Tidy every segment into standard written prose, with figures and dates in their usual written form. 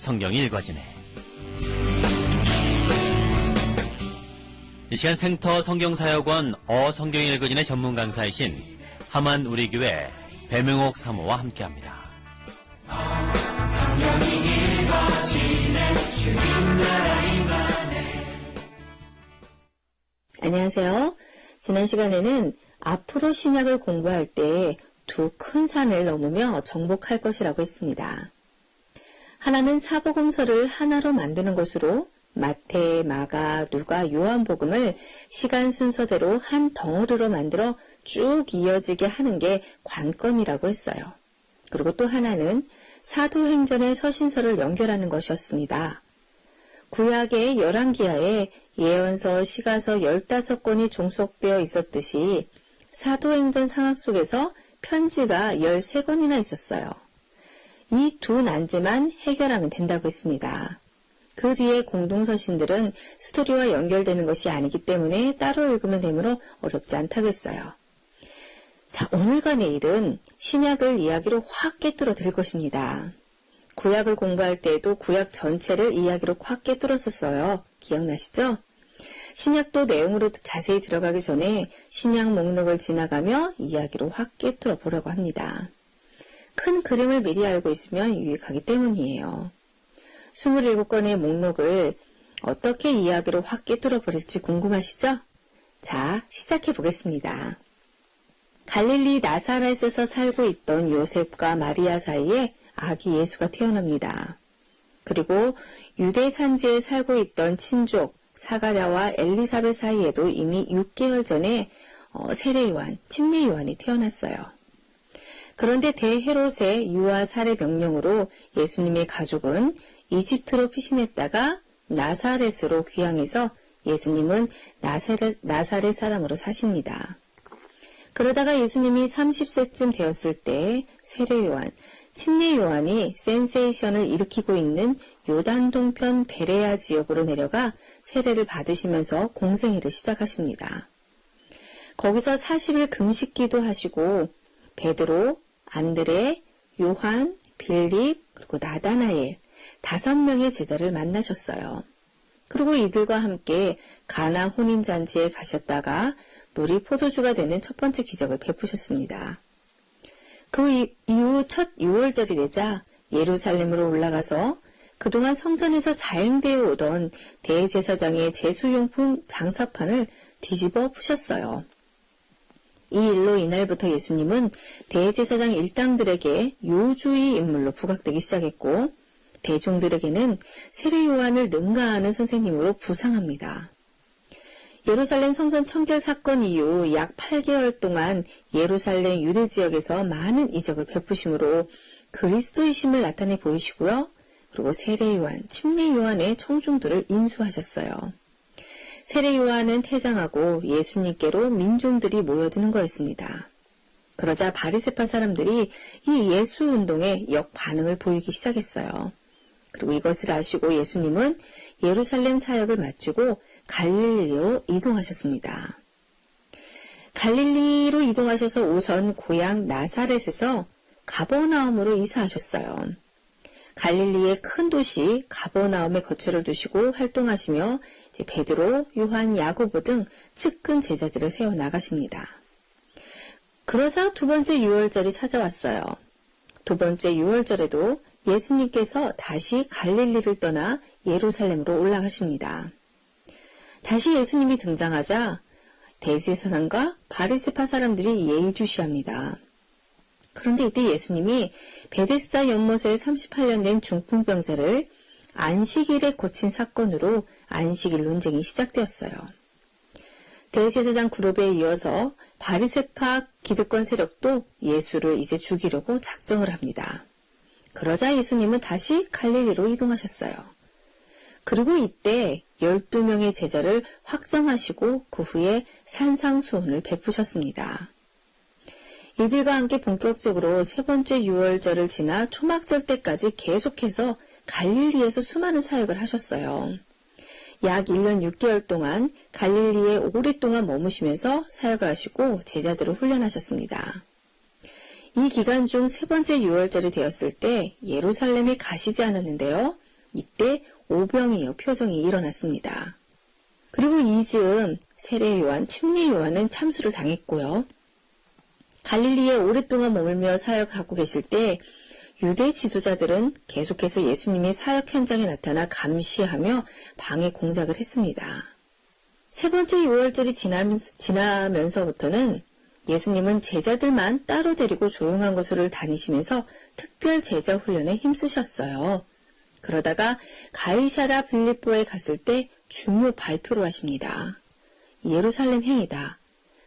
성경이 읽어지네. 이 시간 생터 성경사역원 성경이 읽어지네 전문 강사이신 함안 우리교회 배명옥 사모와 함께합니다. 성경이 읽어지네 주님 나라 임하네. 안녕하세요. 지난 시간에는 앞으로 신약을 공부할 때 두 큰 산을 넘으며 정복할 것이라고 했습니다. 하나는 사복음서를 하나로 만드는 것으로 마태, 마가, 누가, 요한복음을 시간 순서대로 한 덩어리로 만들어 쭉 이어지게 하는 게 관건이라고 했어요. 그리고 또 하나는 사도행전의 서신서를 연결하는 것이었습니다. 구약의 열왕기하에 예언서, 시가서 15권이 종속되어 있었듯이 사도행전 상학 속에서 편지가 13권이나 있었어요. 이 두 난제만 해결하면 된다고 했습니다. 그 뒤에 공동서신들은 스토리와 연결되는 것이 아니기 때문에 따로 읽으면 되므로 어렵지 않다고 했어요. 자, 오늘과 내일은 신약을 이야기로 확 꿰뚫어 드릴 것입니다. 구약을 공부할 때에도 구약 전체를 이야기로 확 꿰뚫었었어요. 기억나시죠? 신약도 내용으로 자세히 들어가기 전에 신약 목록을 지나가며 이야기로 확 꿰뚫어 보려고 합니다. 큰 그림을 미리 알고 있으면 유익하기 때문이에요. 27권의 목록을 어떻게 이야기로 확 꿰뚫어 버릴지 궁금하시죠? 자, 시작해 보겠습니다. 갈릴리 나사렛에서 살고 있던 요셉과 마리아 사이에 아기 예수가 태어납니다. 그리고 유대 산지에 살고 있던 친족 사가랴와 엘리사벳 사이에도 이미 6개월 전에 세례 요한, 침례 요한이 태어났어요. 그런데 대헤롯의 유아 살해 명령으로 예수님의 가족은 이집트로 피신했다가 나사렛으로 귀향해서 예수님은 나사렛 사람으로 사십니다. 그러다가 예수님이 30세쯤 되었을 때 세례 요한, 침례 요한이 센세이션을 일으키고 있는 요단 동편 베레아 지역으로 내려가 세례를 받으시면서 공생애를 시작하십니다. 거기서 40일 금식기도 하시고 베드로, 안드레, 요한, 빌립, 그리고 나다나엘 5명의 제자를 만나셨어요. 그리고 이들과 함께 가나 혼인잔치에 가셨다가 물이 포도주가 되는 첫 번째 기적을 베푸셨습니다. 그 이후 첫 유월절이 되자 예루살렘으로 올라가서 그동안 성전에서 자행되어 오던 대제사장의 제수용품 장사판을 뒤집어 푸셨어요. 이 일로 이날부터 예수님은 대제사장 일당들에게 요주의 인물로 부각되기 시작했고 대중들에게는 세례 요한을 능가하는 선생님으로 부상합니다. 예루살렘 성전 청결 사건 이후 약 8개월 동안 예루살렘 유대 지역에서 많은 이적을 베푸심으로 그리스도이심을 나타내 보이시고요. 그리고 세례 요한, 침례 요한의 청중들을 인수하셨어요. 세례 요한은 퇴장하고 예수님께로 민중들이 모여드는 거였습니다. 그러자 바리새파 사람들이 이 예수 운동에 역반응을 보이기 시작했어요. 그리고 이것을 아시고 예수님은 예루살렘 사역을 마치고 갈릴리로 이동하셨습니다. 갈릴리로 이동하셔서 우선 고향 나사렛에서 가버나움으로 이사하셨어요. 갈릴리의 큰 도시 가버나움에 거처를 두시고 활동하시며 베드로, 요한, 야고보 등 측근 제자들을 세워나가십니다. 그러자 두 번째 유월절이 찾아왔어요. 두 번째 유월절에도 예수님께서 다시 갈릴리를 떠나 예루살렘으로 올라가십니다. 다시 예수님이 등장하자 대제사장과 바리새파 사람들이 예의주시합니다. 그런데 이때 예수님이 베데스다 연못에 38년 된 중풍병자를 안식일에 고친 사건으로 안식일 논쟁이 시작되었어요. 대제사장 그룹에 이어서 바리새파 기득권 세력도 예수를 이제 죽이려고 작정을 합니다. 그러자 예수님은 다시 갈릴리로 이동하셨어요. 그리고 이때 12명의 제자를 확정하시고 그 후에 산상수훈을 베푸셨습니다. 이들과 함께 본격적으로 세 번째 유월절을 지나 초막절 때까지 계속해서 갈릴리에서 수많은 사역을 하셨어요. 약 1년 6개월 동안 갈릴리에 오랫동안 머무시면서 사역을 하시고 제자들을 훈련하셨습니다. 이 기간 중 세 번째 유월절이 되었을 때 예루살렘에 가시지 않았는데요. 이때 오병이어 표정이 일어났습니다. 그리고 이즈음 세례 요한, 침례 요한은 참수를 당했고요. 갈릴리에 오랫동안 머물며 사역하고 계실 때 유대 지도자들은 계속해서 예수님의 사역 현장에 나타나 감시하며 방해 공작을 했습니다. 세 번째 유월절이 지나면서부터는 예수님은 제자들만 따로 데리고 조용한 곳으로 다니시면서 특별 제자 훈련에 힘쓰셨어요. 그러다가 가이사랴 빌립보에 갔을 때 중요 발표를 하십니다. 예루살렘 행이다.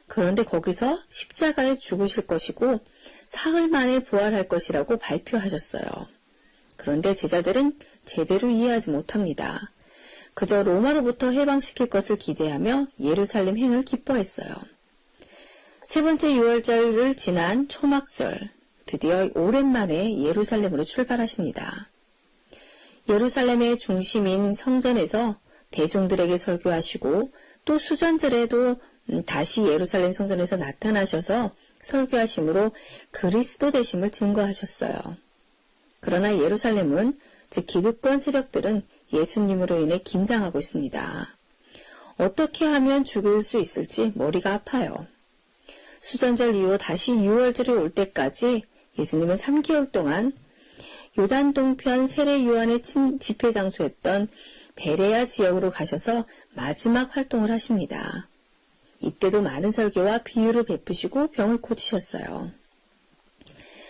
그런데 거기서 십자가에 죽으실 것이고 사흘 만에 부활할 것이라고 발표하셨어요. 그런데 제자들은 제대로 이해하지 못합니다. 그저 로마로부터 해방시킬 것을 기대하며 예루살렘 행을 기뻐했어요. 세 번째 유월절을 지난 초막절, 드디어 오랜만에 예루살렘으로 출발하십니다. 예루살렘의 중심인 성전에서 대중들에게 설교하시고 또 수전절에도 다시 예루살렘 성전에서 나타나셔서 설교하심으로 그리스도 되심을 증거하셨어요. 그러나 예루살렘은 즉 기득권 세력들은 예수님으로 인해 긴장하고 있습니다. 어떻게 하면 죽일 수 있을지 머리가 아파요. 수전절 이후 다시 유월절이 올 때까지 예수님은 3개월 동안 요단 동편 세례 요한의 집회 장소였던 베레아 지역으로 가셔서 마지막 활동을 하십니다. 이때도 많은 설교와 비유를 베푸시고 병을 고치셨어요.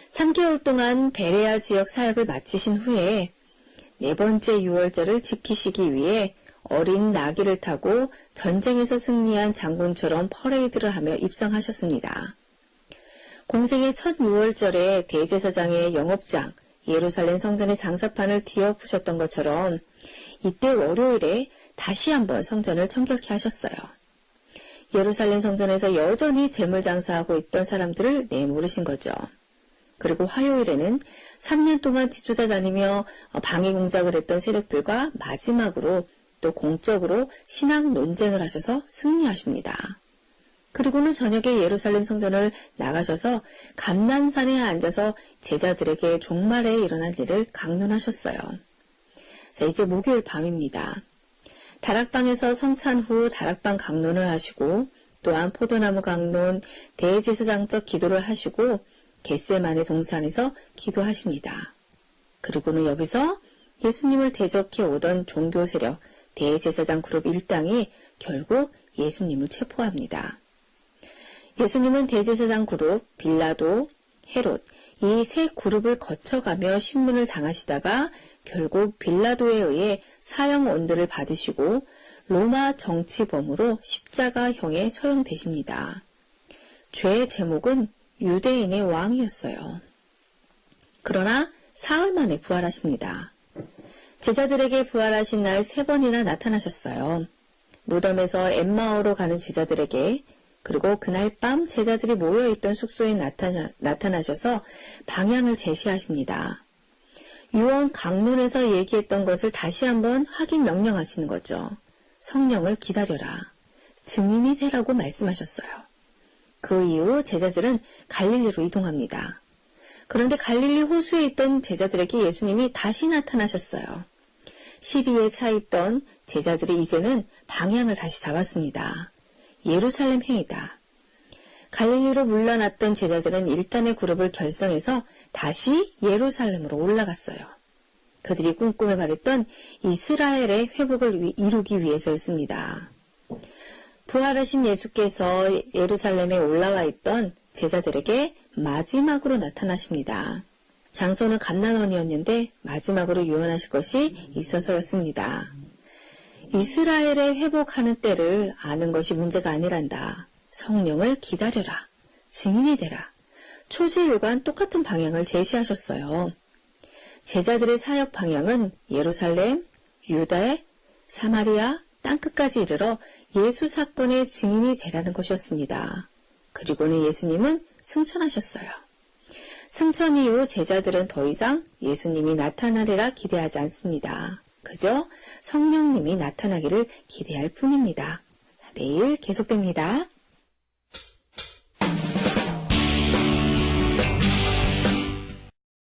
3개월 동안 베레아 지역 사역을 마치신 후에 네 번째 유월절을 지키시기 위해 어린 나귀를 타고 전쟁에서 승리한 장군처럼 퍼레이드를 하며 입성하셨습니다. 공생의 첫 유월절에 대제사장의 영업장, 예루살렘 성전의 장사판을 뒤엎으셨던 것처럼 이때 월요일에 다시 한번 성전을 청결케 하셨어요. 예루살렘 성전에서 여전히 재물 장사하고 있던 사람들을 내모르신 거죠. 그리고 화요일에는 3년 동안 뒤쫓아다니며 방해 공작을 했던 세력들과 마지막으로 또 공적으로 신앙 논쟁을 하셔서 승리하십니다. 그리고는 저녁에 예루살렘 성전을 나가셔서 감난산에 앉아서 제자들에게 종말에 일어난 일을 강론하셨어요. 자, 이제 목요일 밤입니다. 다락방에서 성찬 후 다락방 강론을 하시고 또한 포도나무 강론, 대제사장적 기도를 하시고 겟세마네 동산에서 기도하십니다. 그리고는 여기서 예수님을 대적해 오던 종교 세력 대제사장 그룹 일당이 결국 예수님을 체포합니다. 예수님은 대제사장 그룹, 빌라도, 헤롯 이 세 그룹을 거쳐가며 신문을 당하시다가 결국 빌라도에 의해 사형 언도를 받으시고 로마 정치범으로 십자가형에 처형되십니다. 죄의 제목은 유대인의 왕이었어요. 그러나 사흘 만에 부활하십니다. 제자들에게 부활하신 날 3번이나 나타나셨어요. 무덤에서 엠마오로 가는 제자들에게 그리고 그날 밤 제자들이 모여있던 숙소에 나타나셔서 방향을 제시하십니다. 유언 강론에서 얘기했던 것을 다시 한번 확인 명령하시는 거죠. 성령을 기다려라. 증인이 되라고 말씀하셨어요. 그 이후 제자들은 갈릴리로 이동합니다. 그런데 갈릴리 호수에 있던 제자들에게 예수님이 다시 나타나셨어요. 시리에 차 있던 제자들이 이제는 방향을 다시 잡았습니다. 예루살렘 행이다. 갈릴리로 물러났던 제자들은 일단의 그룹을 결성해서 다시 예루살렘으로 올라갔어요. 그들이 꿈꾸며 바랬던 이스라엘의 회복을 이루기 위해서였습니다. 부활하신 예수께서 예루살렘에 올라와 있던 제자들에게 마지막으로 나타나십니다. 장소는 감난원이었는데 마지막으로 유언하실 것이 있어서였습니다. 이스라엘의 회복하는 때를 아는 것이 문제가 아니란다. 성령을 기다려라. 증인이 되라. 초지일관 똑같은 방향을 제시하셨어요. 제자들의 사역 방향은 예루살렘, 유대, 사마리아, 땅끝까지 이르러 예수 사건의 증인이 되라는 것이었습니다. 그리고는 예수님은 승천하셨어요. 승천 이후 제자들은 더 이상 예수님이 나타나리라 기대하지 않습니다. 그저 성령님이 나타나기를 기대할 뿐입니다. 내일 계속됩니다.